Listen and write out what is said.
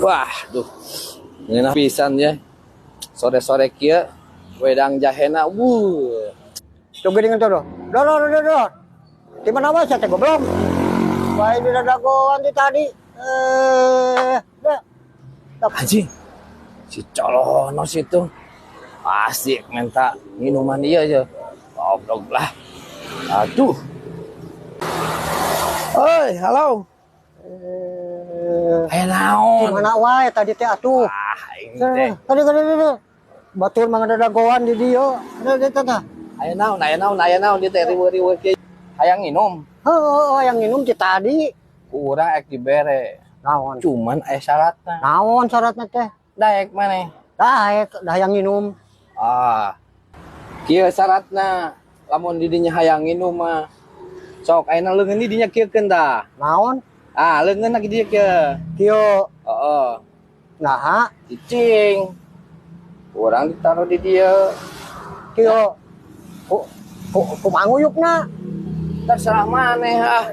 Wah, duh. Ngeunah pisan ya. Sore-sore kieu wedang jahena. Coba dengan tuh. Dor. Di mana mas ya teh belum? Wah ini dadagoan di tadi. Anjing. Si colonos itu asik minta minuman dia aja. Goblok lah. Aduh. Oi, halo. Naon? Mana wae tadi teh atuh. Ini teh. Tadi. Batur mah dadagoan di dieu. Tah. Aya naon di teh riweuh-riweuh kieu. Hayang nginum. Yang minum di tadi. Urang ek dibere. Naon? Cuman aya syaratna. Naon syaratna teh? Daek maneh. Dah yang minum. Kieu syaratna. Lamun di dinya hayang nginum mah sok ayeuna leungeun di dinya kieukeun tah. Naon? Leungeun lagi dieu kieu. Kieu. Heeh. Nah, Cicing. Urang ditaruh di dieu. kieu. Ku manguyupna. Terserah maneh ah.